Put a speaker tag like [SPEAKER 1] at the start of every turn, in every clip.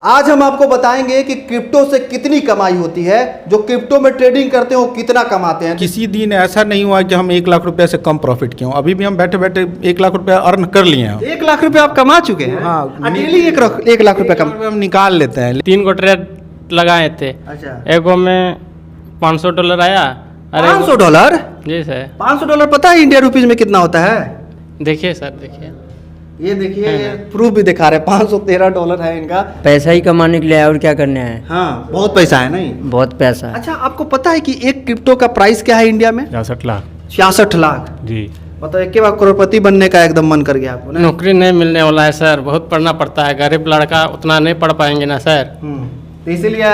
[SPEAKER 1] आज हम आपको बताएंगे कि क्रिप्टो से कितनी कमाई होती है। जो क्रिप्टो में ट्रेडिंग करते हैं वो कितना कमाते हैं।
[SPEAKER 2] किसी दिन ऐसा नहीं हुआ कि हम 1 लाख रुपए से कम प्रॉफिट किए हों। अभी भी हम बैठे बैठे 1 लाख रुपए अर्न कर लिए हैं।
[SPEAKER 1] 1 लाख रुपए आप कमा चुके हैं।
[SPEAKER 2] हाँ,
[SPEAKER 1] डेली 1 लाख रुपए कम
[SPEAKER 2] हम निकाल लेते हैं।
[SPEAKER 3] 3 गो ट्रेड लगाए थे।
[SPEAKER 1] अच्छा,
[SPEAKER 3] एगो में $500 आया। अरे
[SPEAKER 1] $500?
[SPEAKER 3] जी सर,
[SPEAKER 1] $500 पता है इंडिया रुपीज में कितना होता है?
[SPEAKER 3] देखिए सर, देखिए
[SPEAKER 1] ये देखिए, ये प्रूफ भी दिखा रहे हैं। $513 है इनका।
[SPEAKER 4] पैसा ही कमाने के लिए है और क्या करना है।
[SPEAKER 1] हाँ, बहुत पैसा है नहीं?
[SPEAKER 4] बहुत पैसा है।
[SPEAKER 1] अच्छा, आपको पता है कि एक क्रिप्टो का प्राइस क्या है इंडिया में?
[SPEAKER 2] 66 लाख
[SPEAKER 1] 66 लाख।
[SPEAKER 2] जी।
[SPEAKER 1] मतलब एक बार करोड़पति बनने का एकदम मन कर गया आपको ना?
[SPEAKER 3] नौकरी नहीं मिलने वाला है सर, बहुत पढ़ना पड़ता है। गरीब लड़का उतना नहीं पढ़ पाएंगे ना सर।
[SPEAKER 1] तो इसीलिए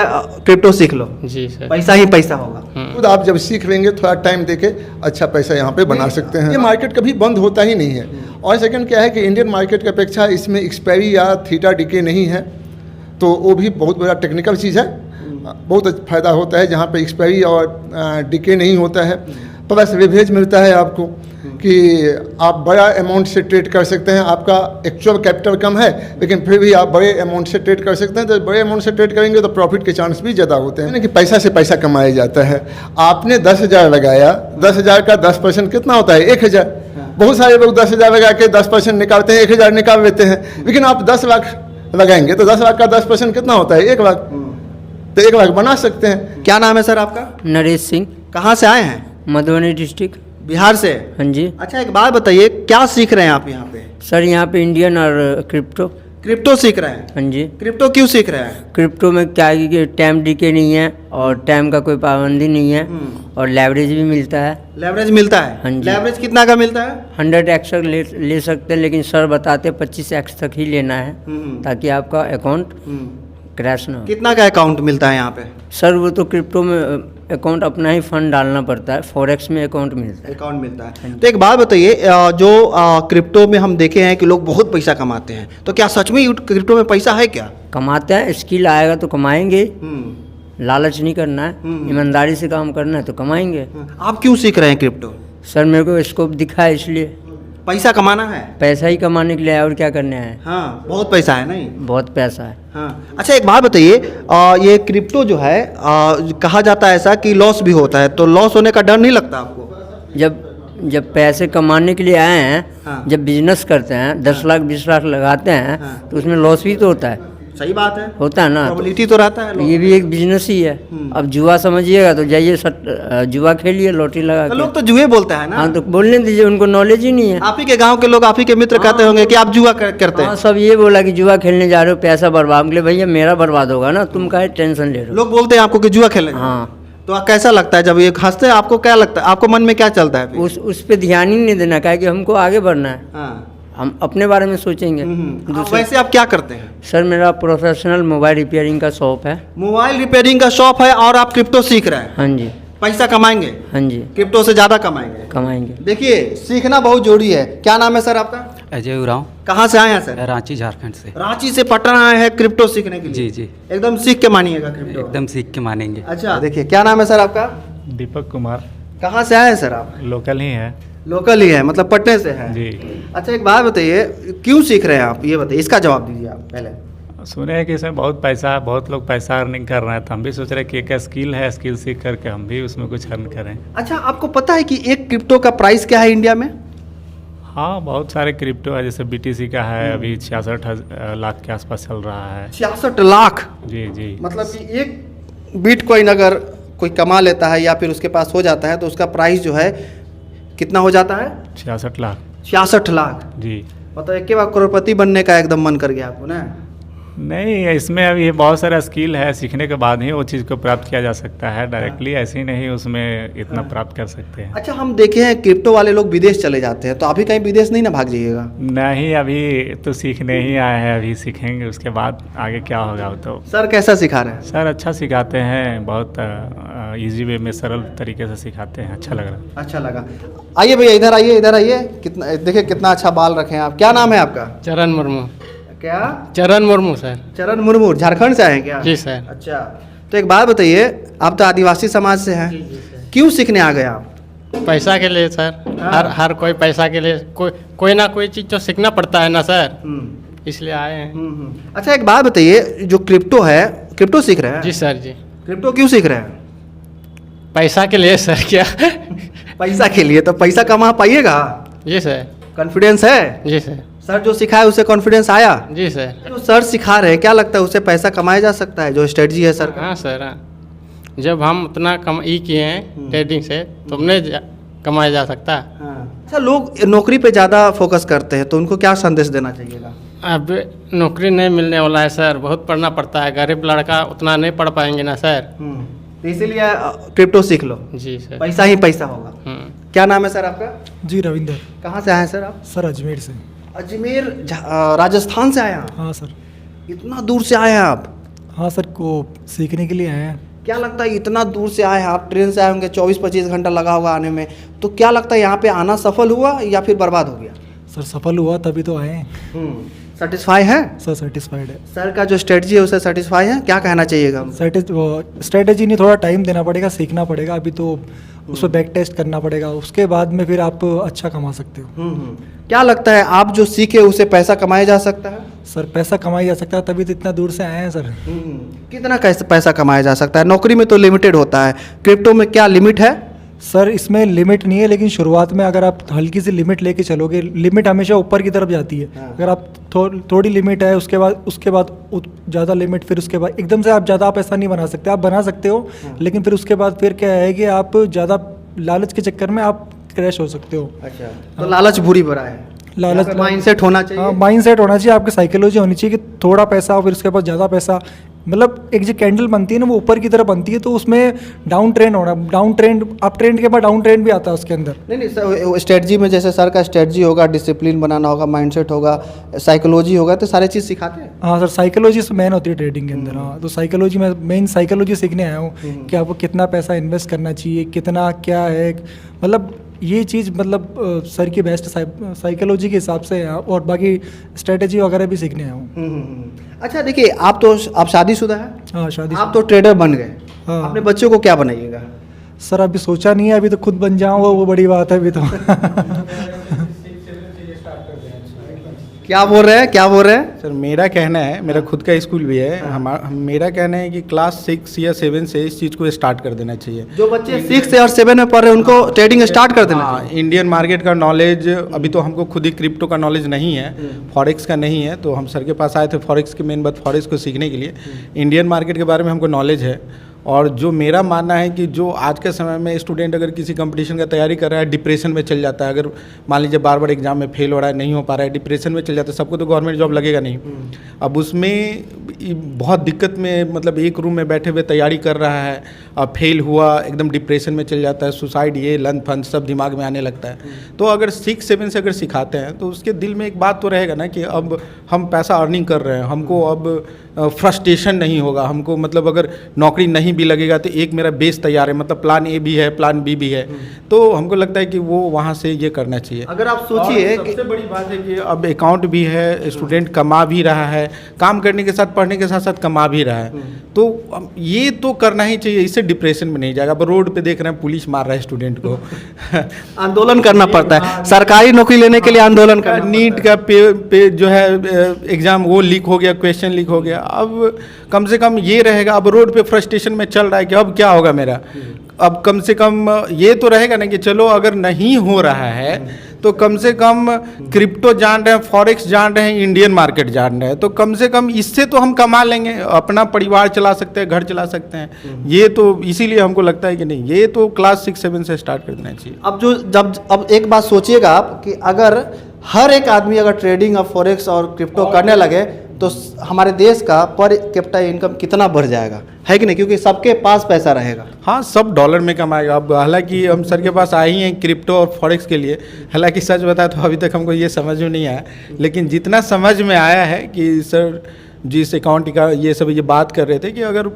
[SPEAKER 1] क्रिप्टो सीख लो,
[SPEAKER 3] जी सर।
[SPEAKER 1] पैसा ही पैसा होगा।
[SPEAKER 5] खुद आप जब सीख लेंगे, थोड़ा टाइम देके अच्छा पैसा यहाँ पे बना सकते हैं। ये मार्केट कभी बंद होता ही नहीं है। और सेकंड क्या है कि इंडियन मार्केट की अपेक्षा इसमें एक्सपायरी या थीटा डिके नहीं है, तो वो भी बहुत बड़ा टेक्निकल चीज़ है। बहुत फ़ायदा होता है जहाँ पे एक्सपायरी और डिके नहीं होता है। प्लस लिवरेज मिलता है आपको कि आप बड़ा अमाउंट से ट्रेड कर सकते हैं। आपका एक्चुअल कैपिटल कम है लेकिन फिर भी आप बड़े अमाउंट से ट्रेड कर सकते हैं। तो बड़े अमाउंट से ट्रेड करेंगे तो प्रॉफिट के चांस भी ज़्यादा होते हैं। कि पैसा से पैसा कमाया जाता है। आपने 10,000 लगाया, 10,000 का 10% कितना होता है? 1,000। बहुत सारे लोग 10,000 लगा के 10% निकालते हैं, 1,000 निकाल लेते हैं। लेकिन आप 10 लाख लगाएंगे तो 10 लाख का 10% कितना होता है? 1 लाख। तो 1 लाख बना सकते हैं।
[SPEAKER 1] क्या नाम है सर आपका?
[SPEAKER 4] नरेश सिंह,
[SPEAKER 1] कहाँ से आए हैं?
[SPEAKER 4] मधुबनी डिस्ट्रिक्ट।
[SPEAKER 1] बिहार से?
[SPEAKER 4] हाँ जी
[SPEAKER 1] अच्छा, एक बात बताइए, क्या सीख रहे हैं आप यहाँ पे?
[SPEAKER 4] सर, यहाँ पे इंडियन और क्रिप्टो।
[SPEAKER 1] क्रिप्टो सीख रहे हैं?
[SPEAKER 4] हाँ जी।
[SPEAKER 1] क्रिप्टो क्यों सीख रहे हैं?
[SPEAKER 4] क्रिप्टो में क्या है कि टाइम डिके नहीं है और टाइम का कोई पाबंदी नहीं है और लेवरेज भी मिलता है।
[SPEAKER 1] लेवरेज मिलता है?
[SPEAKER 4] हाँ जी।
[SPEAKER 1] लेवरेज कितना का मिलता है?
[SPEAKER 4] 100x ले सकते हैं, लेकिन सर बताते 25x तक ही लेना है ताकि आपका अकाउंट क्रैश ना हो।
[SPEAKER 1] कितना का अकाउंट मिलता है यहाँ पे?
[SPEAKER 4] सर, वो तो क्रिप्टो में अकाउंट अपना ही फंड डालना पड़ता है। फॉरेक्स में अकाउंट मिलता है।
[SPEAKER 1] अकाउंट मिलता है। तो एक बात बताइए, जो क्रिप्टो में हम देखे हैं कि लोग बहुत पैसा कमाते हैं, तो क्या सच में क्रिप्टो में पैसा है क्या?
[SPEAKER 4] कमाते हैं, स्किल आएगा तो कमाएंगे। लालच नहीं करना है, ईमानदारी से काम करना है तो कमाएंगे।
[SPEAKER 1] आप क्यों सीख रहे हैं क्रिप्टो?
[SPEAKER 4] सर, मेरे को स्कोप दिखा है इसलिए।
[SPEAKER 1] पैसा कमाना है?
[SPEAKER 4] पैसा ही कमाने के लिए है और क्या करना है।
[SPEAKER 1] हाँ, बहुत पैसा है नहीं?
[SPEAKER 4] बहुत पैसा है।
[SPEAKER 1] हाँ। अच्छा, एक बात बताइए, ये क्रिप्टो जो है कहा जाता है ऐसा कि लॉस भी होता है, तो लॉस होने का डर नहीं लगता आपको?
[SPEAKER 4] जब पैसे कमाने के लिए आए हैं,
[SPEAKER 1] हाँ।
[SPEAKER 4] जब बिजनेस करते हैं, 10 लाख 20 लाख लगाते हैं,
[SPEAKER 1] हाँ।
[SPEAKER 4] तो उसमें लॉस भी तो होता है।
[SPEAKER 1] सही बात है।
[SPEAKER 4] होता है ना,
[SPEAKER 1] प्रोबेबिलिटी तो रहता है।
[SPEAKER 4] तो ये भी एक बिजनेस ही है। अब जुआ समझिएगा तो जाइए जुआ खेलिए, लॉटरी लगा
[SPEAKER 1] तो
[SPEAKER 4] के।
[SPEAKER 1] लोग तो जुए बोलते हैं ना?
[SPEAKER 4] हाँ, तो बोलने दीजिए, उनको नॉलेज ही नहीं है।
[SPEAKER 1] आप ही के गांव के लोग, आप ही के मित्र कहते होंगे कि आप जुआ करते
[SPEAKER 4] हाँ,
[SPEAKER 1] हैं।
[SPEAKER 4] सब ये बोला कि जुआ खेलने जा रहे हो, पैसा बर्बाद। बोले भैया मेरा बर्बाद होगा ना, तुम काहे टेंशन ले रहे हो।
[SPEAKER 1] लोग बोलते हैं आपको कि जुआ खेलने।
[SPEAKER 4] हाँ,
[SPEAKER 1] तो कैसा लगता है जब ये हंसते हैं? आपको क्या लगता है? आपको मन में क्या चलता है फिर?
[SPEAKER 4] उस पे ध्यान ही नहीं देना, क्या कि हमको आगे बढ़ना है।
[SPEAKER 1] हाँ।
[SPEAKER 4] हम अपने बारे में सोचेंगे।
[SPEAKER 1] वैसे आप क्या करते हैं?
[SPEAKER 4] सर, मेरा प्रोफेशनल मोबाइल रिपेयरिंग का शॉप है।
[SPEAKER 1] मोबाइल रिपेयरिंग का शॉप है और आप क्रिप्टो सीख रहे हैं?
[SPEAKER 4] हाँ जी।
[SPEAKER 1] पैसा कमाएंगे?
[SPEAKER 4] हाँ जी,
[SPEAKER 1] क्रिप्टो से ज्यादा कमाएंगे?
[SPEAKER 4] कमाएंगे।
[SPEAKER 1] देखिए, सीखना बहुत जरूरी है। क्या नाम है सर आपका?
[SPEAKER 6] अजय उरांव,
[SPEAKER 1] कहाँ से आए हैं सर?
[SPEAKER 6] रांची झारखंड से।
[SPEAKER 1] रांची से पटना आए हैं क्रिप्टो सीखने के लिए?
[SPEAKER 6] जी जी,
[SPEAKER 1] एकदम सीख के मानिएगा क्रिप्टो?
[SPEAKER 6] एकदम सीख के मानेंगे।
[SPEAKER 1] अच्छा, देखिए, क्या नाम है सर आपका?
[SPEAKER 2] दीपक कुमार,
[SPEAKER 1] कहाँ से आए हैं सर आप?
[SPEAKER 2] लोकल ही है।
[SPEAKER 1] लोकल ही है, मतलब पटने से है?
[SPEAKER 2] जी।
[SPEAKER 1] अच्छा, एक बात बताइए, क्यों सीख रहे हैं आप? ये बताइए, इसका जवाब दीजिए आप पहले।
[SPEAKER 2] सुने हैं कि इसमें बहुत पैसा है, बहुत लोग पैसा अर्निंग कर रहे हैं, तो हम भी सोच रहे हैं कि एक स्किल है, स्किल सीख करके हम भी उसमें कुछ अर्न करें।
[SPEAKER 1] अच्छा, आपको पता है कि एक क्रिप्टो का प्राइस क्या है इंडिया में?
[SPEAKER 2] हाँ, बहुत सारे क्रिप्टो है, जैसे BTC का है, अभी 66 लाख के आसपास चल रहा है।
[SPEAKER 1] 66 लाख?
[SPEAKER 2] जी जी।
[SPEAKER 1] मतलब कि एक बिटकॉइन अगर कोई कमा लेता है या फिर उसके पास हो जाता है तो उसका प्राइस जो है कितना हो जाता है?
[SPEAKER 2] 66 लाख।
[SPEAKER 1] 66 लाख?
[SPEAKER 2] जी।
[SPEAKER 1] मतलब एक बार करोड़पति बनने का एकदम मन कर गया आपको ना?
[SPEAKER 2] नहीं, इसमें अभी बहुत सारा स्किल है, सीखने के बाद ही वो चीज़ को प्राप्त किया जा सकता है। डायरेक्टली ऐसे ही नहीं उसमें इतना प्राप्त कर सकते हैं।
[SPEAKER 1] अच्छा, हम देखे हैं क्रिप्टो वाले लोग विदेश चले जाते हैं, तो अभी कहीं विदेश नहीं ना भाग जाइएगा?
[SPEAKER 2] नहीं, अभी तो सीखने ही आए हैं, अभी सीखेंगे, उसके बाद आगे क्या होगा वो तो।
[SPEAKER 1] सर कैसा सिखा रहे हैं?
[SPEAKER 2] सर अच्छा सिखाते हैं, बहुत इजी वे में, सरल तरीके से सिखाते हैं, अच्छा लग रहा है।
[SPEAKER 1] अच्छा लगा। आइए भैया, इधर आइए, इधर आइए। कितना, देखिए कितना अच्छा बाल रखे हैं आप। क्या नाम है आपका?
[SPEAKER 3] चरण मुर्मू।
[SPEAKER 1] क्या?
[SPEAKER 3] चरण मुर्मू सर।
[SPEAKER 1] चरण मुर्मू, झारखंड से आए हैं क्या?
[SPEAKER 3] जी सर।
[SPEAKER 1] अच्छा, तो एक बात बताइए, आप तो आदिवासी समाज से हैं, क्यों सीखने आ गए आप?
[SPEAKER 3] पैसा के लिए सर। हर कोई पैसा के लिए, कोई ना कोई चीज़ तो सीखना पड़ता है ना सर। इसलिए आए हैं।
[SPEAKER 1] अच्छा एक बात बताइए, जो क्रिप्टो है, क्रिप्टो सीख रहे हैं?
[SPEAKER 3] जी सर जी।
[SPEAKER 1] क्रिप्टो क्यों सीख रहे हैं?
[SPEAKER 3] पैसा के लिए सर क्या?
[SPEAKER 1] पैसा के लिए? तो पैसा कमा पाइएगा?
[SPEAKER 3] जी सर।
[SPEAKER 1] कॉन्फिडेंस है?
[SPEAKER 3] जी सर।
[SPEAKER 1] सर जो सिखाए उससे कॉन्फिडेंस आया?
[SPEAKER 3] जी सर।
[SPEAKER 1] जो सर सिखा रहे हैं, क्या लगता है उससे पैसा कमाया जा सकता है, जो स्ट्रेटजी है सर का?
[SPEAKER 3] हाँ सर, हाँ। जब हम उतना कमाई किए हैं ट्रेडिंग से, तो हमने कमाया जा सकता है।
[SPEAKER 1] हाँ। अच्छा, लोग नौकरी पे ज़्यादा फोकस करते हैं, तो उनको क्या संदेश देना चाहिएगा?
[SPEAKER 3] अब नौकरी नहीं मिलने वाला है सर, बहुत पढ़ना पड़ता है। गरीब लड़का उतना नहीं पढ़ पाएंगे ना सर।
[SPEAKER 1] तो इसीलिए क्रिप्टो सीख लो,
[SPEAKER 3] जी सर।
[SPEAKER 1] पैसा ही पैसा होगा। क्या नाम है सर आपका?
[SPEAKER 7] जी रविंदर।
[SPEAKER 1] कहाँ से आए हैं सर आप?
[SPEAKER 7] सर अजमेर से।
[SPEAKER 1] अजमेर राजस्थान से आए हैं आप?
[SPEAKER 7] हाँ सर।
[SPEAKER 1] इतना दूर से आए हैं आप?
[SPEAKER 7] हाँ सर, को सीखने के लिए आए हैं।
[SPEAKER 1] क्या लगता है इतना दूर से आए हैं आप, ट्रेन से आए होंगे, 24-25 घंटा लगा होगा आने में, तो क्या लगता है यहाँ पे आना सफल हुआ या फिर बर्बाद हो गया?
[SPEAKER 7] सर सफल हुआ तभी तो आए हैं।
[SPEAKER 1] सेटिस्फाई है?
[SPEAKER 7] सर सेटिस्फाइड है।
[SPEAKER 1] सर का जो स्ट्रेटजी है उससे सेटिस्फाई है? क्या कहना चाहिएगा?
[SPEAKER 7] स्ट्रेटेजी नहीं, थोड़ा टाइम देना पड़ेगा, सीखना पड़ेगा। अभी तो उस पर बैक टेस्ट करना पड़ेगा, उसके बाद में फिर आप अच्छा कमा सकते हो।
[SPEAKER 1] क्या लगता है आप जो सीखे उससे पैसा कमाया जा सकता है?
[SPEAKER 7] सर पैसा कमाया जा सकता है, तभी तो इतना दूर से आए हैं सर।
[SPEAKER 1] कितना कैसे पैसा कमाया जा सकता है? नौकरी में तो लिमिटेड होता है, क्रिप्टो में क्या लिमिट है?
[SPEAKER 7] सर इसमें लिमिट नहीं है, लेकिन शुरुआत में अगर आप हल्की सी लिमिट लेके चलोगे, लिमिट हमेशा ऊपर की तरफ जाती है। अगर आप थोड़ी लिमिट है, उसके बाद ज़्यादा लिमिट, फिर उसके बाद एकदम से आप ज़्यादा पैसा नहीं बना सकते। आप बना सकते हो, लेकिन फिर उसके बाद फिर क्या है कि आप ज़्यादा लालच के चक्कर में आप क्रैश हो सकते हो।
[SPEAKER 1] अच्छा, तो लालच बुरी बरा है।
[SPEAKER 7] लालच
[SPEAKER 1] माइंडसेट होना चाहिए।
[SPEAKER 7] हाँ, माइंडसेट होना चाहिए, आपकी साइकोलॉजी होनी चाहिए कि थोड़ा पैसा और फिर उसके बाद ज़्यादा पैसा। मतलब एक जो कैंडल बनती है ना, वो ऊपर की तरफ बनती है, तो उसमें डाउन ट्रेंड होना, डाउन ट्रेंड, अप ट्रेंड के बाद डाउन ट्रेंड भी आता है उसके अंदर।
[SPEAKER 1] नहीं सर, स्ट्रेटजी में जैसे सर का स्ट्रेटजी होगा, डिसिप्लिन बनाना होगा, माइंडसेट होगा, साइकोलॉजी होगा, तो सारे चीज़ सिखाते हैं।
[SPEAKER 7] हाँ सर, साइकोलॉजी मेन होती है ट्रेडिंग के अंदर। हाँ, तो साइकोलॉजी में मेन साइकोलॉजी सीखने आया हूँ कि आपको कितना पैसा इन्वेस्ट करना चाहिए, कितना क्या है, मतलब ये चीज़ मतलब सर की बेस्ट साइकोलॉजी के हिसाब से है, और बाकी स्ट्रेटजी वगैरह भी सीखने आया हूँ।
[SPEAKER 1] अच्छा देखिए, आप शादीशुदा है?
[SPEAKER 7] हाँ शादी।
[SPEAKER 1] आप तो ट्रेडर बन गए,
[SPEAKER 7] हाँ।
[SPEAKER 1] अपने बच्चों को क्या बनाइएगा?
[SPEAKER 7] सर अभी सोचा नहीं है, अभी तो खुद बन जाऊँगा, वो बड़ी बात है अभी तो।
[SPEAKER 1] क्या बोल रहे हैं?
[SPEAKER 8] सर मेरा कहना है, मेरा खुद का स्कूल भी है, मेरा कहना है कि क्लास 6 या 7 से इस चीज़ को स्टार्ट कर देना चाहिए।
[SPEAKER 1] जो बच्चे 6 और 7 में पढ़ रहे हैं उनको ट्रेडिंग स्टार्ट कर देना चाहिए।
[SPEAKER 8] इंडियन मार्केट का नॉलेज, अभी तो हमको खुद ही क्रिप्टो का नॉलेज नहीं है, फॉरेक्स का नहीं है, तो हम सर के पास आए थे फॉरेक्स की मेन बात, फॉरेक्स को सीखने के लिए। इंडियन मार्केट के बारे में हमको नॉलेज है, और जो मेरा मानना है कि जो आज के समय में स्टूडेंट अगर किसी कंपटीशन का तैयारी कर रहा है, डिप्रेशन में चल जाता है, अगर मान लीजिए बार बार एग्जाम में फेल हो रहा है, नहीं हो पा रहा है, डिप्रेशन में चल जाता है, सबको तो गवर्नमेंट जॉब लगेगा नहीं। अब उसमें बहुत दिक्कत में, मतलब एक रूम में बैठे हुए तैयारी कर रहा है, अब फेल हुआ, एकदम डिप्रेशन में चल जाता है, सुसाइड, ये लन फन सब दिमाग में आने लगता है। तो अगर 6-7 से अगर सिखाते हैं तो उसके दिल में एक बात तो रहेगा ना कि अब हम पैसा अर्निंग कर रहे हैं, हमको अब फ्रस्ट्रेशन नहीं होगा, हमको मतलब अगर नौकरी नहीं भी लगेगा तो एक मेरा बेस तैयार है, मतलब प्लान ए भी है, प्लान बी भी है, तो हमको लगता है कि वो वहाँ से ये करना चाहिए।
[SPEAKER 1] अगर आप सोचिए,
[SPEAKER 8] सबसे बड़ी बात है कि अब अकाउंट भी है, स्टूडेंट कमा भी रहा है, काम करने के साथ, पढ़ने के साथ साथ कमा भी रहा है, तो ये तो करना ही चाहिए, इससे डिप्रेशन में नहीं जाएगा। अब रोड पे देख रहे हैं पुलिस मार रहा है स्टूडेंट को।
[SPEAKER 1] आंदोलन करना पड़ता है, सरकारी नौकरी लेने के लिए आंदोलन करना।
[SPEAKER 8] नीट का पे जो है एग्जाम वो लीक हो गया, क्वेश्चन लीक हो गया, अब कम से कम ये रहेगा। अब रोड पे फ्रस्ट्रेशन में चल रहा है कि अब क्या होगा मेरा, अब कम से कम ये तो रहेगा ना कि चलो अगर नहीं हो रहा है तो कम से कम क्रिप्टो जान रहे हैं, फॉरेक्स जान रहे हैं, इंडियन मार्केट जान रहे हैं, तो कम से कम इससे तो हम कमा लेंगे, अपना परिवार चला सकते हैं, घर चला सकते हैं। ये तो इसीलिए हमको लगता है कि नहीं, ये तो क्लास 6-7 से स्टार्ट कर देना चाहिए।
[SPEAKER 1] अब एक बात सोचिएगा आप कि अगर हर एक आदमी अगर ट्रेडिंग और फॉरेक्स और क्रिप्टो करने लगे तो हमारे देश का पर कैपिटा इनकम कितना बढ़ जाएगा, है कि नहीं? क्योंकि सबके पास पैसा रहेगा।
[SPEAKER 8] हाँ, सब डॉलर में कमाएगा। अब हालांकि हम सर के पास आए ही हैं क्रिप्टो और फॉरेक्स के लिए, हालांकि सच बताए तो अभी तक हमको ये समझ में नहीं आया, लेकिन जितना समझ में आया है कि सर जिस अकाउंट का ये सब ये बात कर रहे थे कि अगर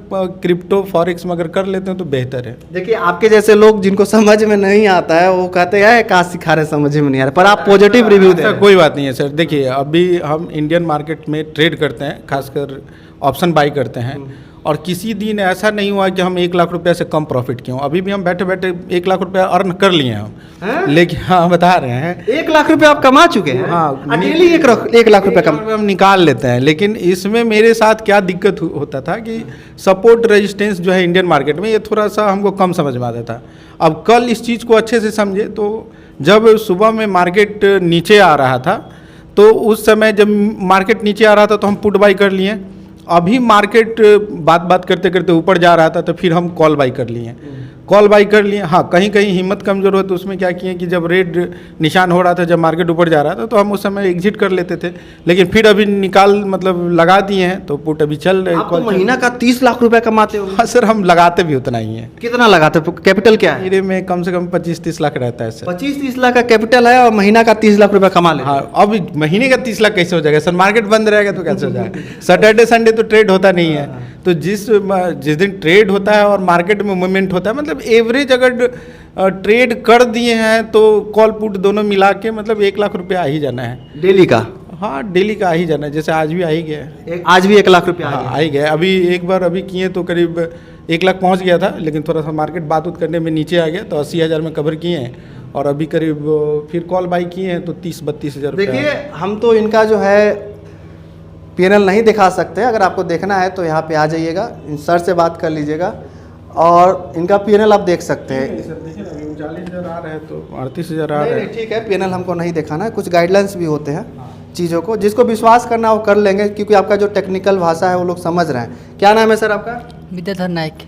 [SPEAKER 8] क्रिप्टो फॉरेक्स में अगर कर लेते हैं तो बेहतर है।
[SPEAKER 1] देखिए, आपके जैसे लोग जिनको समझ में नहीं आता है वो कहते हैं क्या सिखा रहे, समझ में नहीं आ रहा, पर आप पॉजिटिव रिव्यू दे रहे हैं।
[SPEAKER 8] कोई बात नहीं है सर। देखिए, अभी हम इंडियन मार्केट में ट्रेड करते हैं, खासकर ऑप्शन बाई करते हैं, और किसी दिन ऐसा नहीं हुआ कि हम 1 लाख रुपये से कम प्रॉफिट किए हों। अभी भी हम बैठे बैठे 1 लाख रुपया अर्न कर लिए हैं हम, लेकिन हाँ बता रहे हैं
[SPEAKER 1] 1 लाख रुपए आप कमा चुके हैं?
[SPEAKER 8] हाँ,
[SPEAKER 1] डेली 1 लाख रुपए कम
[SPEAKER 8] हम निकाल लेते हैं। लेकिन इसमें मेरे साथ क्या दिक्कत होता था कि सपोर्ट रेजिस्टेंस जो है इंडियन मार्केट में, ये थोड़ा सा हमको कम समझ में आता था। अब कल इस चीज़ को अच्छे से समझे तो जब सुबह में मार्केट नीचे आ रहा था, तो उस समय जब मार्केट नीचे आ रहा था तो हम पुट बाई कर लिए। अभी मार्केट बात करते करते ऊपर जा रहा था तो फिर हम कॉल बाई कर लिए। कॉल बाई कर लिए। हाँ, कहीं कहीं हिम्मत कमज़ोर हो तो उसमें क्या किए कि जब रेड निशान हो रहा था, जब मार्केट ऊपर जा रहा था, तो हम उस समय एग्जिट कर लेते थे। लेकिन फिर अभी निकाल मतलब लगा दिए हैं तो पुट अभी चल रहे
[SPEAKER 1] आप तो महीना का 30 लाख रुपए कमाते हो?
[SPEAKER 8] हाँ सर, हम लगाते भी उतना ही है।
[SPEAKER 1] कितना लगाते हो? कैपिटल क्या है?
[SPEAKER 8] मेरे में कम से कम 25-30 लाख रहता है सर।
[SPEAKER 1] 25-30 लाख का कैपिटल है और महीना का 30 लाख रुपए कमा ले।
[SPEAKER 8] हाँ, अब महीने का 30 लाख कैसे हो जाएगा सर? मार्केट बंद रहेगा तो कैसे हो जाएगा? सैटरडे संडे तो ट्रेड होता नहीं है, तो जिस दिन ट्रेड होता है और मार्केट में मूवमेंट होता है, मतलब एवरेज अगर ट्रेड कर दिए हैं तो कॉल पुट दोनों मिला के मतलब 1 लाख रुपया आ ही जाना है
[SPEAKER 1] डेली का।
[SPEAKER 8] हाँ, डेली का आ ही जाना है। जैसे आज भी आ ही गया है।
[SPEAKER 1] आज भी 1 लाख रुपया
[SPEAKER 8] हाँ, आ ही गया। अभी एक बार अभी किए तो करीब 1 लाख पहुंच गया था, लेकिन थोड़ा सा मार्केट बात करने में नीचे आ गया तो 80,000 में कवर किए हैं। और अभी करीब फिर कॉल बाई किए हैं तो 30-32 हज़ार।
[SPEAKER 1] देखिए, हम तो इनका जो है पीएनएल नहीं दिखा सकते। अगर आपको देखना है तो यहाँ पे आ जाइएगा, इन सर से बात कर लीजिएगा और इनका पीएनएल आप देख सकते हैं।
[SPEAKER 8] 39,000 आ रहे हैं तो 38,000 आ
[SPEAKER 1] नहीं,
[SPEAKER 8] रहे
[SPEAKER 1] नहीं,
[SPEAKER 8] हैं।
[SPEAKER 1] ठीक है, पीएनएल हमको नहीं दिखाना है। कुछ गाइडलाइंस भी होते हैं चीज़ों को, जिसको विश्वास करना वो कर लेंगे, क्योंकि आपका जो टेक्निकल भाषा है वो लोग समझ रहे हैं। क्या नाम है सर आपका?
[SPEAKER 9] विद्याधर नायक।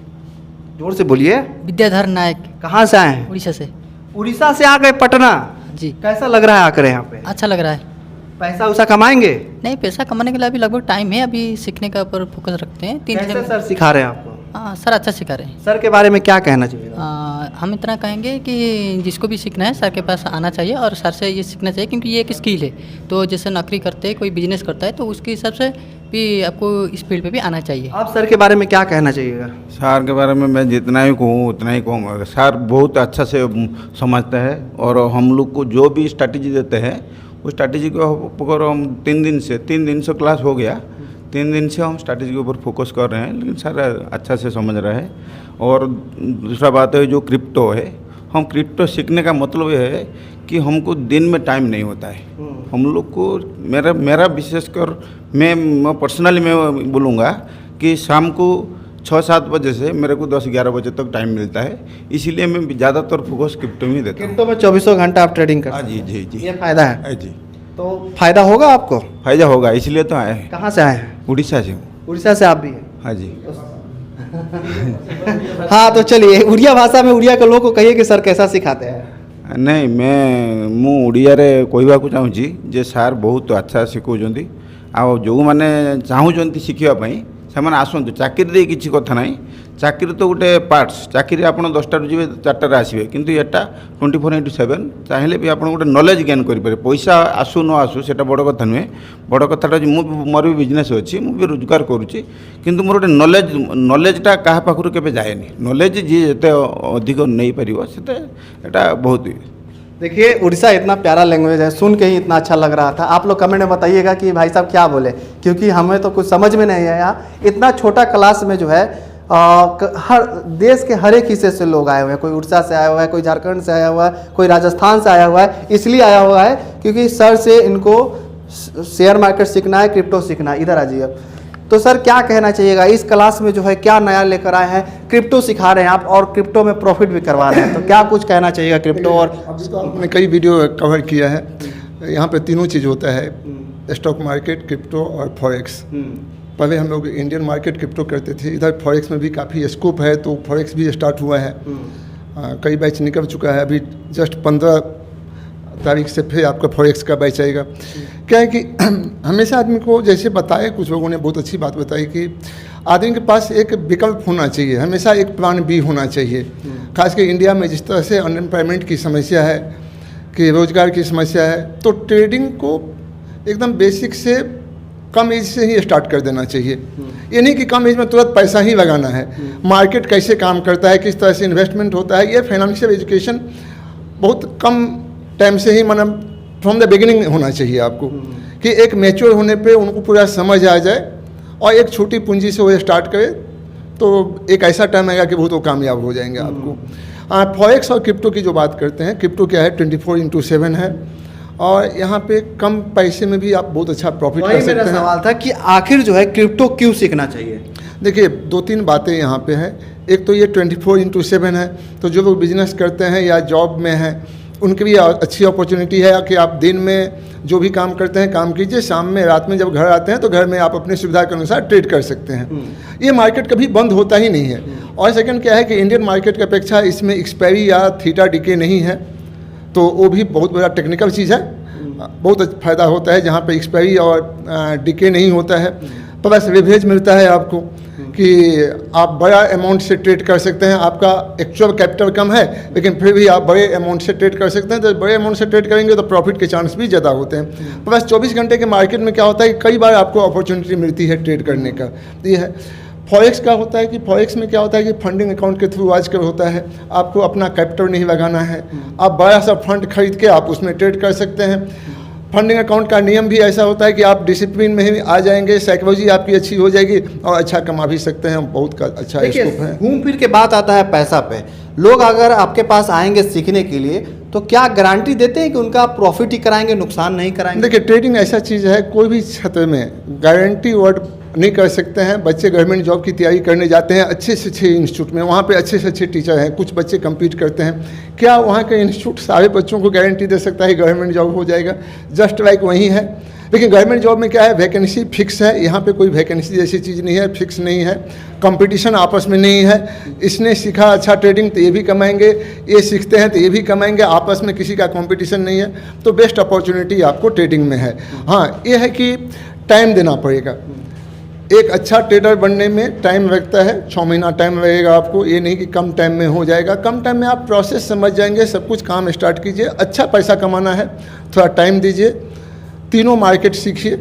[SPEAKER 1] जोर से बोलिए।
[SPEAKER 9] विद्याधर नायक।
[SPEAKER 1] कहाँ से आए हैं?
[SPEAKER 9] उड़ीसा से।
[SPEAKER 1] उड़ीसा से आ गए पटना?
[SPEAKER 9] जी।
[SPEAKER 1] कैसा लग रहा है आकर यहाँ पे?
[SPEAKER 9] अच्छा लग रहा है।
[SPEAKER 1] पैसा उसा कमाएंगे?
[SPEAKER 9] नहीं, पैसा कमाने के लिए अभी लगभग टाइम है, अभी सीखने का ऊपर फोकस रखते हैं।
[SPEAKER 1] कैसे सर सिखा रहे हैं आपको?
[SPEAKER 9] हाँ सर, अच्छा सिखा रहे हैं।
[SPEAKER 1] सर के बारे में क्या कहना चाहिए?
[SPEAKER 9] हम इतना कहेंगे कि जिसको भी सीखना है सर के पास आना चाहिए और सर से ये सीखना चाहिए, क्योंकि ये एक स्किल है। तो जैसे नौकरी करते हैं, कोई बिजनेस करता है, तो उसके हिसाब से भी आपको इस फील्ड पे भी आना चाहिए।
[SPEAKER 1] आप सर के बारे में क्या कहना चाहिएगा?
[SPEAKER 10] सर के बारे में मैं जितना ही कहूँ उतना ही कहूँगा। सर बहुत अच्छा से समझता है और हम लोग को जो भी स्ट्रैटेजी देते हैं उस स्ट्रैटेजी के ऊपर हम 3 दिन से क्लास हो गया। 3 दिन से हम स्ट्रैटेजी के ऊपर फोकस कर रहे हैं, लेकिन सर अच्छा से समझ रहे हैं। और दूसरा बात है जो क्रिप्टो है, हम क्रिप्टो सीखने का मतलब ये है कि हमको दिन में टाइम नहीं होता है। हम लोग को मेरा विशेषकर मैं पर्सनली मैं बोलूँगा कि शाम को 6-7 बजे से मेरे को 10-11 बजे तक टाइम मिलता है, इसीलिए मैं ज़्यादातर फोकस क्रिप्टो में देता हूँ।
[SPEAKER 1] क्रिप्टो में 24 घंटा आप ट्रेडिंग करते हैं?
[SPEAKER 10] जी जी जी,
[SPEAKER 1] ये फायदा है
[SPEAKER 10] जी।
[SPEAKER 1] तो फायदा होगा आपको?
[SPEAKER 10] फायदा होगा, इसलिए तो आए हैं।
[SPEAKER 1] कहाँ से आए हैं?
[SPEAKER 10] उड़ीसा से हूँ।
[SPEAKER 1] उड़ीसा से आप भी हैं?
[SPEAKER 10] हाँ जी।
[SPEAKER 1] हाँ, तो चलिए उड़िया भाषा में उड़िया के लोग को कहिए कि सर कैसा सिखाते हैं।
[SPEAKER 10] नहीं, ମୁଁ ଓଡ଼ିଆରେ କହିବାକୁ ଚାହୁଁଛି ଯେ ସାର୍ ବହୁତ ଆଚ୍ଛା ଶିଖାଉଛନ୍ତି। ଆଉ ଯେଉଁମାନେ ଚାହୁଁଛନ୍ତି ଶିଖିବା ପାଇଁ ସେମାନେ ଆସନ୍ତୁ। ଚାକିରିରେ କିଛି କଥା ନାହିଁ, ଚାକିରି ତ ଗୋଟେ ପାର୍ଟସ୍। ଚାକିରି ଆପଣ 10ଟାରୁ ଯିବେ 4ଟାରେ ଆସିବେ, କିନ୍ତୁ ଏଟା 24/7 ଚାହିଁଲେ ବି ଆପଣ ଗୋଟେ ନଲେଜ୍ ଗେନ୍ କରିପାରିବେ। ପଇସା ଆସୁ ନ ଆସୁ ସେଟା ବଡ଼ କଥା ନୁହେଁ। ବଡ଼ କଥାଟା ମୋର ବି ବିଜନେସ୍ ଅଛି, ମୁଁ ବି ରୋଜଗାର କରୁଛି, କିନ୍ତୁ ମୋର ଗୋଟେ ନଲେଜ୍ଟା କାହା ପାଖରୁ କେବେ ଯାଏନି। ନଲେଜ୍ ଯିଏ ଯେତେ ଅଧିକ ନେଇପାରିବ ସେତେ ଏଟା ବହୁତ।
[SPEAKER 1] देखिए, उड़ीसा इतना प्यारा लैंग्वेज है, सुन के ही इतना अच्छा लग रहा था। आप लोग कमेंट में बताइएगा कि भाई साहब क्या बोले, क्योंकि हमें तो कुछ समझ में नहीं आया। इतना छोटा क्लास में जो है हर देश के हर एक हिस्से से लोग आए हुए हैं। कोई उड़ीसा से आया हुआ है, कोई झारखंड से आया हुआ है, कोई राजस्थान से आया हुआ है। इसलिए आया हुआ है क्योंकि सर से इनको शेयर मार्केट सीखना है, क्रिप्टो सीखना है। इधर आ जाइए। तो सर क्या कहना चाहिएगा इस क्लास में जो है, क्या नया लेकर आए हैं? क्रिप्टो सिखा रहे हैं आप और क्रिप्टो में प्रॉफिट भी करवा रहे हैं, तो क्या कुछ कहना चाहिएगा क्रिप्टो? और
[SPEAKER 5] अभी तो आपने कई वीडियो कवर किया है, यहाँ पे तीनों चीज़ होता है, स्टॉक मार्केट, क्रिप्टो और फॉरेक्स। पहले हम लोग इंडियन मार्केट क्रिप्टो करते थे, इधर फॉरेक्स में भी काफ़ी स्कोप है, तो फॉरेक्स भी स्टार्ट हुआ है। कई बैच निकल चुका है, अभी जस्ट 15 तारीख से फिर आपका फॉरेक्स का बैच आएगा। क्या है कि हमेशा आदमी को जैसे बताए, कुछ लोगों ने बहुत अच्छी बात बताई कि आदमी के पास एक विकल्प होना चाहिए, हमेशा एक प्लान बी होना चाहिए। खासकर इंडिया में जिस तरह से अनएम्प्लॉयमेंट की समस्या है, कि रोजगार की समस्या है, तो ट्रेडिंग को एकदम बेसिक से कम एज से ही स्टार्ट कर देना चाहिए। ये नहीं कि कम एज में तुरंत पैसा ही लगाना है। मार्केट कैसे काम करता है, किस तरह से इन्वेस्टमेंट होता है, ये फाइनेंशियल एजुकेशन बहुत कम टाइम से ही मतलब फ्रॉम द बिगिनिंग होना चाहिए आपको, कि एक मैच्योर होने पे उनको पूरा समझ आ जाए और एक छोटी पूंजी से वो स्टार्ट करे तो एक ऐसा टाइम आएगा कि बहुत वो कामयाब हो जाएंगे आपको। फॉरेक्स और क्रिप्टो की जो बात करते हैं, क्रिप्टो क्या है 24/7 है और यहाँ पे कम पैसे में भी आप बहुत अच्छा प्रॉफिट कर सकते हैं।
[SPEAKER 1] मेरा सवाल था कि आखिर जो है क्रिप्टो क्यों सीखना चाहिए?
[SPEAKER 5] देखिए 2-3 बातें यहाँ पे हैं। एक तो ये 24/7 है, तो जो लोग बिजनेस करते हैं या जॉब में हैं उनके लिए अच्छी अपॉर्चुनिटी है कि आप दिन में जो भी काम करते हैं काम कीजिए, शाम में रात में जब घर आते हैं तो घर में आप अपनी सुविधा के अनुसार ट्रेड कर सकते हैं। ये मार्केट कभी बंद होता ही नहीं है। और सेकंड क्या है कि इंडियन मार्केट की अपेक्षा इसमें एक्सपायरी या थीटा डिके नहीं है, तो वो भी बहुत बड़ा टेक्निकल चीज़ है, बहुत फ़ायदा होता है जहाँ पे एक्सपायरी और डिके नहीं होता है। प्लस लिवरेज मिलता है आपको कि आप बड़ा अमाउंट से ट्रेड कर सकते हैं। आपका एक्चुअल कैपिटल कम है लेकिन फिर भी आप बड़े अमाउंट से ट्रेड कर सकते हैं, तो बड़े अमाउंट से ट्रेड करेंगे तो प्रॉफिट के चांस भी ज़्यादा होते हैं। प्लस 24 घंटे के मार्केट में क्या होता है कि कई बार आपको अपॉर्चुनिटी मिलती है ट्रेड करने का, ये है। फॉरेक्स का होता है कि फॉरेक्स में क्या होता है कि फंडिंग अकाउंट के थ्रू आजकल होता है, आपको अपना कैपिटल नहीं लगाना है, आप बड़ा सा फंड खरीद के आप उसमें ट्रेड कर सकते हैं। फंडिंग अकाउंट का नियम भी ऐसा होता है कि आप डिसिप्लिन में ही आ जाएंगे, साइकोलॉजी आपकी अच्छी हो जाएगी और अच्छा कमा भी सकते हैं, बहुत का अच्छा स्कोप है।
[SPEAKER 1] घूम फिर के बात आता है पैसा पे। लोग अगर आपके पास आएंगे सीखने के लिए तो क्या गारंटी देते हैं कि उनका प्रॉफिट ही कराएंगे, नुकसान नहीं कराएंगे?
[SPEAKER 5] देखिए ट्रेडिंग ऐसा चीज़ है, कोई भी क्षेत्र में गारंटी वर्ड नहीं कर सकते हैं। बच्चे गवर्नमेंट जॉब की तैयारी करने जाते हैं अच्छे से अच्छे इंस्टीट्यूट में, वहाँ पे अच्छे से अच्छे टीचर हैं, कुछ बच्चे कम्पीट करते हैं। क्या वहाँ के इंस्टीट्यूट सारे बच्चों को गारंटी दे सकता है गवर्नमेंट जॉब हो जाएगा? जस्ट लाइक वही है। लेकिन गवर्नमेंट जॉब में क्या है, वैकेंसी फिक्स है, यहाँ पे कोई वैकेंसी जैसी चीज़ नहीं है, फिक्स नहीं है। कंपटीशन आपस में नहीं है, इसने सीखा अच्छा ट्रेडिंग तो ये भी कमाएंगे, ये सीखते हैं तो ये भी कमाएंगे, आपस में किसी का कंपटीशन नहीं है। तो बेस्ट अपॉर्चुनिटी आपको ट्रेडिंग में है। हाँ, ये है कि टाइम देना पड़ेगा। एक अच्छा ट्रेडर बनने में टाइम लगता है, 6 महीना टाइम लगेगा आपको, ये नहीं कि कम टाइम में हो जाएगा। कम टाइम में आप प्रोसेस समझ जाएंगे, सब कुछ काम स्टार्ट कीजिए। अच्छा पैसा कमाना है, थोड़ा टाइम दीजिए, तीनों मार्केट सीखिए।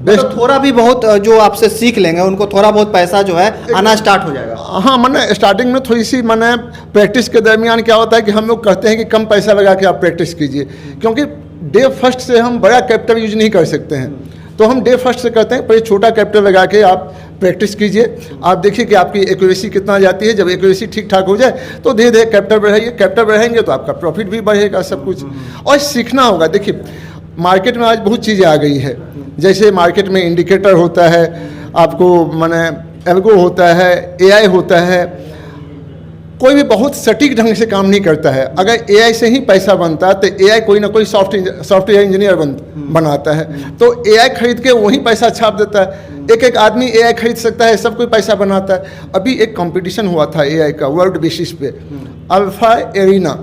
[SPEAKER 1] बेस्ट थोड़ा भी बहुत जो आपसे सीख लेंगे उनको थोड़ा बहुत पैसा जो है आना स्टार्ट हो जाएगा।
[SPEAKER 5] हाँ, मैंने स्टार्टिंग में थोड़ी सी मैंने प्रैक्टिस के दरमियान क्या होता है कि हम लोग कहते हैं कि कम पैसा लगा के आप प्रैक्टिस कीजिए, क्योंकि डे फर्स्ट से हम बड़ा कैपिटल यूज नहीं कर सकते हैं, तो हम डे फर्स्ट से करते हैं। पर छोटा कैपिटल लगा के आप प्रैक्टिस कीजिए, आप देखिए कि आपकी एक्यूरेसी कितना जाती है। जब एक्यूरेसी ठीक ठाक हो जाए तो धीरे धीरे कैपिटल बढ़ाइए, कैपिटल बढ़ाएंगे तो आपका प्रॉफिट भी बढ़ेगा, सब कुछ। और सीखना होगा। देखिए मार्केट में आज बहुत चीज़ें आ गई है, जैसे मार्केट में इंडिकेटर होता है, आपको माने एल्गो होता है, एआई होता है। कोई भी बहुत सटीक ढंग से काम नहीं करता है। अगर एआई से ही पैसा बनता है तो एआई कोई ना कोई सॉफ्टवेयर इंजीनियर बनाता है, तो एआई खरीद के वही पैसा छाप देता है। एक एक आदमी एआई खरीद सकता है, सब कोई पैसा बनाता है। अभी एक कंपटीशन हुआ था एआई का वर्ल्ड बेसिस पे, अल्फा एरिना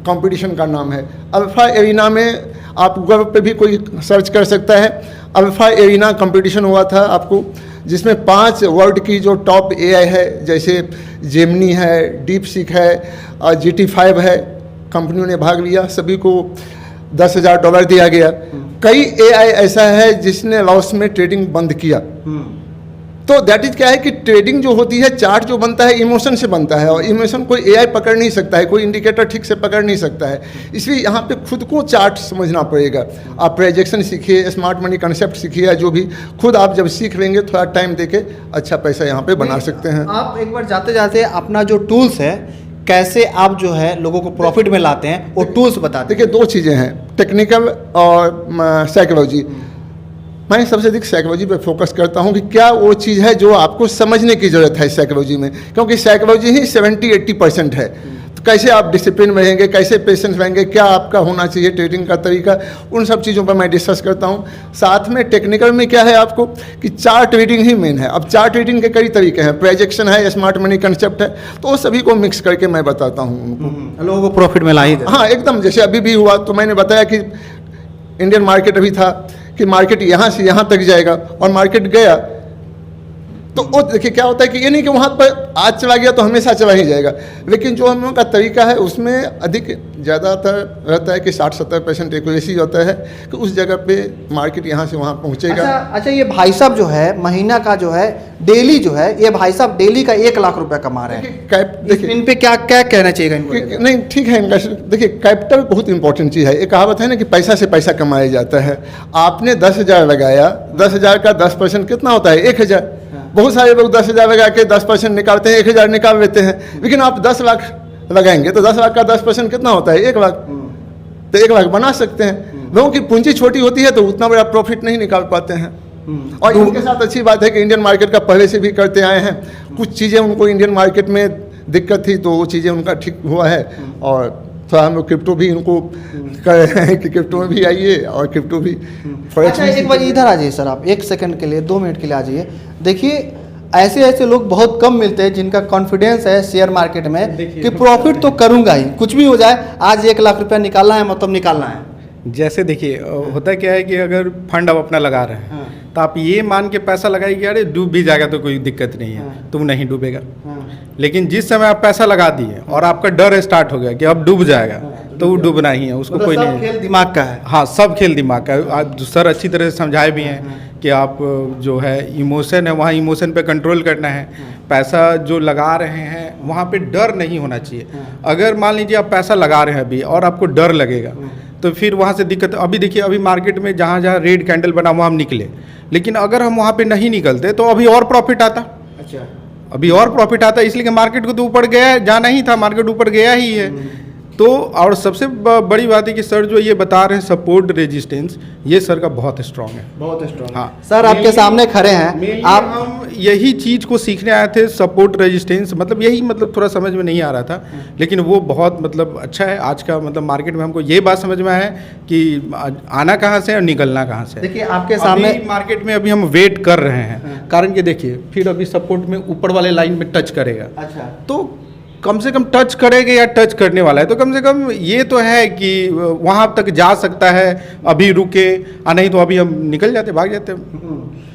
[SPEAKER 5] कंपटीशन का नाम है। अल्फा एरिना में आप गूगल पे भी कोई सर्च कर सकता है। अल्फा एरिना कंपटीशन हुआ था आपको, जिसमें 5 वर्ल्ड की जो टॉप एआई है, जैसे जेमिनी है, डीप सीक है और GT5 है, कंपनियों ने भाग लिया। सभी को $10,000 दिया गया। कई एआई ऐसा है जिसने लॉस में ट्रेडिंग बंद किया। तो दैट इज क्या है कि ट्रेडिंग जो होती है, चार्ट जो बनता है इमोशन से बनता है, और इमोशन कोई एआई पकड़ नहीं सकता है, कोई इंडिकेटर ठीक से पकड़ नहीं सकता है। इसलिए यहाँ पे खुद को चार्ट समझना पड़ेगा। आप प्रोजेक्शन सीखिए, स्मार्ट मनी कंसेप्ट सीखिए, या जो भी खुद आप जब सीख लेंगे थोड़ा टाइम देके अच्छा पैसा यहाँ पे बना सकते हैं।
[SPEAKER 1] आप एक बार जाते जाते अपना जो टूल्स है, कैसे आप जो है लोगों को प्रॉफिट में लाते हैं, वो टूल्स बताते।
[SPEAKER 5] देखिए 2 चीज़ें हैं, टेक्निकल और साइकोलॉजी। मैं सबसे अधिक साइकोलॉजी पे फोकस करता हूँ कि क्या वो चीज़ है जो आपको समझने की ज़रूरत है साइकोलॉजी में, क्योंकि साइकोलॉजी ही 70-80% है। तो कैसे आप डिसिप्लिन में रहेंगे, कैसे पेशेंस रहेंगे, क्या आपका होना चाहिए ट्रेडिंग का तरीका, उन सब चीज़ों पर मैं डिस्कस करता हूँ। साथ में टेक्निकल में क्या है आपको कि चार्ट रीडिंग ही मेन है। अब चार्ट रीडिंग के कई तरीके हैं, प्रोजेक्शन है, स्मार्ट मनी कंसेप्ट है, तो वो सभी को मिक्स करके मैं बताता हूँ उनको,
[SPEAKER 1] लोगों को प्रॉफिट में ला ही दे।
[SPEAKER 5] हाँ एकदम। जैसे अभी भी हुआ तो मैंने बताया कि इंडियन मार्केट अभी था कि मार्केट यहाँ से यहाँ तक जाएगा, और मार्केट गया तो वो देखिए क्या होता है कि ये नहीं कि वहाँ पर आज चला गया तो हमेशा चला ही जाएगा, लेकिन जो हम लोगों का तरीका है उसमें अधिक ज़्यादातर रहता है कि 60-70% एक्यूरेसी होता है कि उस जगह पे मार्केट यहाँ से वहाँ पहुँचेगा।
[SPEAKER 1] अच्छा, ये भाई साहब जो है महीना का जो है डेली जो है, ये भाई साहब डेली का 1 लाख रुपया कमा रहे हैं। देखिए इन पे क्या क्या कहना चाहिए इनको?
[SPEAKER 5] नहीं ठीक है इनका, देखिए कैपिटल बहुत इंपॉर्टेंट चीज़ है। एक कहावत है ना कि पैसा से पैसा कमाया जाता है। आपने 10,000 लगाया, 10,000 का 10% कितना होता है? 1,000। बहुत सारे लोग 10,000 लगा के 10% निकालते हैं, 1,000 निकाल लेते हैं। लेकिन आप 10 लाख लगाएंगे तो 10 लाख का 10% कितना होता है? 1 लाख। तो 1 लाख बना सकते हैं। लोगों की पूंजी छोटी होती है तो उतना बड़ा प्रॉफिट नहीं निकाल पाते हैं। और इनके साथ अच्छी बात है कि इंडियन मार्केट का पहले से भी करते आए हैं। कुछ चीज़ें उनको इंडियन मार्केट में दिक्कत थी तो वो चीज़ें उनका ठीक हुआ है। और थोड़ा हम लोग क्रिप्टो भी उनको कह रहे हैं कि क्रिप्टो में भी आइए और क्रिप्टो भी।
[SPEAKER 1] अच्छा, एक बार इधर आ जाइए सर, आप 1 सेकंड के लिए 2 मिनट के लिए आ जाइए। देखिए ऐसे ऐसे लोग बहुत कम मिलते हैं जिनका कॉन्फिडेंस है शेयर मार्केट में कि प्रॉफिट तो करूंगा ही, कुछ भी हो जाए, आज 1 लाख रुपया निकालना है मतलब निकालना है।
[SPEAKER 8] जैसे देखिए होता क्या है कि अगर फंड आप अपना लगा रहे हैं तो आप ये मान के पैसा लगाइए कि अरे डूब भी जाएगा तो कोई दिक्कत नहीं है, तो वो नहीं डूबेगा। लेकिन जिस समय आप पैसा लगा दिए और आपका डर स्टार्ट हो गया कि अब डूब जाएगा, तो वो डूबना ही है, उसको कोई नहीं।
[SPEAKER 1] खेल दिमाग का है।
[SPEAKER 8] हाँ, सब खेल दिमाग का है। आप सर अच्छी तरह से समझाए भी हैं कि आप जो है इमोशन है वहाँ इमोशन पे कंट्रोल करना है। पैसा जो लगा रहे हैं वहाँ पे डर नहीं होना चाहिए। अगर मान लीजिए आप पैसा लगा रहे हैं अभी और आपको डर लगेगा तो फिर वहाँ से दिक्कत। अभी देखिए अभी मार्केट में जहाँ जहाँ रेड कैंडल बना वहाँ हम निकले, लेकिन अगर हम वहाँ पे नहीं निकलते तो अभी और प्रॉफिट आता।
[SPEAKER 1] अच्छा,
[SPEAKER 8] अभी और प्रॉफिट आता, इसलिए कि मार्केट को तो ऊपर गया, जाना ही था, मार्केट ऊपर गया ही है। तो और सबसे बड़ी बात है कि सर जो ये बता रहे हैं सपोर्ट रेजिस्टेंस, ये सर का बहुत स्ट्रांग है, बहुत स्ट्रांग। हाँ
[SPEAKER 1] सर आपके सामने खड़े हैं आप।
[SPEAKER 8] हम यही चीज़ को सीखने आए थे, सपोर्ट रेजिस्टेंस मतलब यही, मतलब थोड़ा समझ में नहीं आ रहा था, लेकिन वो बहुत मतलब अच्छा है। आज का मतलब मार्केट में हमको ये बात समझ में आया है कि आना कहाँ से और निकलना कहाँ से।
[SPEAKER 1] देखिए आपके सामने
[SPEAKER 8] मार्केट में अभी हम वेट कर रहे हैं, कारण कि देखिए फिर अभी सपोर्ट में ऊपर वाले लाइन में टच करेगा।
[SPEAKER 1] अच्छा,
[SPEAKER 8] तो कम से कम टच करेगा या टच करने वाला है, तो कम से कम ये तो है कि वहाँ तक जा सकता है, अभी रुके, नहीं तो अभी हम निकल जाते, भाग जाते।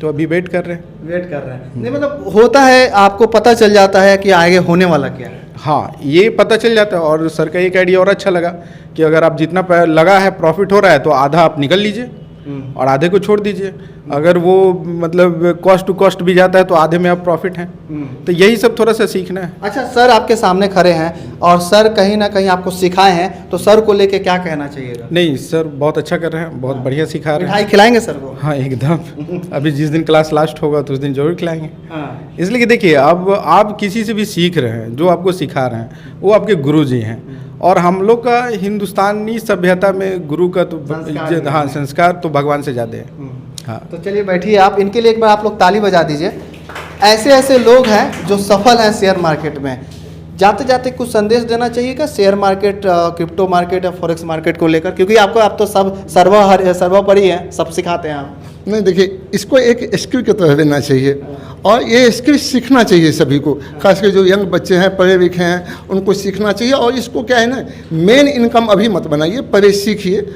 [SPEAKER 8] तो अभी वेट कर रहे हैं।
[SPEAKER 1] नहीं मतलब होता है, आपको पता चल जाता है कि आगे होने वाला क्या है।
[SPEAKER 8] हाँ, ये पता चल जाता है। और सर का एक आइडिया और अच्छा लगा कि अगर आप जितना लगा है प्रॉफिट हो रहा है तो आधा आप निकल लीजिए और आधे को छोड़ दीजिए। अगर वो मतलब कॉस्ट टू कॉस्ट भी जाता है तो आधे में आप प्रॉफिट हैं। तो यही सब थोड़ा सा सीखना है।
[SPEAKER 1] अच्छा, सर आपके सामने खड़े हैं और सर कहीं ना कहीं आपको सिखाए हैं, तो सर को लेके क्या कहना चाहिएगा?
[SPEAKER 8] नहीं, सर बहुत अच्छा कर रहे हैं, बहुत बढ़िया सिखा रहे हैं।
[SPEAKER 1] मिठाई खिलाएंगे सर को?
[SPEAKER 8] हाँ एकदम। अभी जिस दिन क्लास लास्ट होगा तो उस दिन जरूर खिलाएंगे। इसलिए कि देखिए अब आप किसी से भी सीख रहे हैं, जो आपको सिखा रहे हैं वो आपके गुरु जी हैं। और हम लोग का हिंदुस्तानी सभ्यता में गुरु का तो हाँ संस्कार तो भगवान से ज़्यादा है। हाँ,
[SPEAKER 1] तो चलिए बैठिए आप, इनके लिए एक बार आप लोग ताली बजा दीजिए। ऐसे ऐसे लोग हैं जो सफल हैं शेयर मार्केट में। जाते जाते कुछ संदेश देना चाहिए क्या शेयर मार्केट, क्रिप्टो मार्केट या फॉरेक्स मार्केट को लेकर? क्योंकि आपको आप तो सब सर्वोपरि हैं, सब सिखाते हैं आप।
[SPEAKER 5] नहीं देखिए, इसको एक स्किल की तरह लेना चाहिए और ये स्किल सीखना चाहिए सभी को, खासकर जो यंग बच्चे हैं, पढ़े लिखे हैं, उनको सीखना चाहिए। और इसको क्या है ना, मेन इनकम अभी मत बनाइए, पहले सीखिए,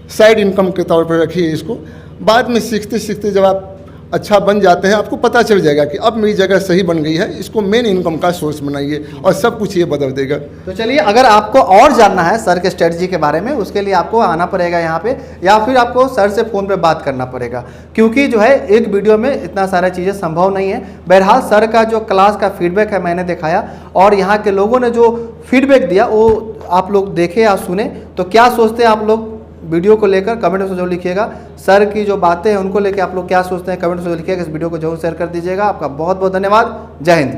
[SPEAKER 5] साइड इनकम के तौर पर रखिए इसको। बाद में सीखते सीखते जब आप अच्छा बन जाते हैं, आपको पता चल जाएगा कि अब मेरी जगह सही बन गई है। इसको मेन इनकम का सोर्स बनाइए और सब कुछ ये बदल देगा।
[SPEAKER 1] तो चलिए, अगर आपको और जानना है सर के स्ट्रेटजी के बारे में, उसके लिए आपको आना पड़ेगा यहाँ पे, या फिर आपको सर से फ़ोन पे बात करना पड़ेगा, क्योंकि जो है एक वीडियो में इतना सारा चीज़ें संभव नहीं है। बहरहाल सर का जो क्लास का फीडबैक है मैंने दिखाया, और यहाँ के लोगों ने जो फीडबैक दिया वो आप लोग देखे या सुने। तो क्या सोचते हैं आप लोग वीडियो को लेकर, कमेंट में जरूर लिखिएगा। सर की जो बातें हैं उनको लेकर आप लोग क्या सोचते हैं, कमेंट में जरूर लिखिएगा। इस वीडियो को जरूर शेयर कर दीजिएगा। आपका बहुत बहुत धन्यवाद। जय हिंद।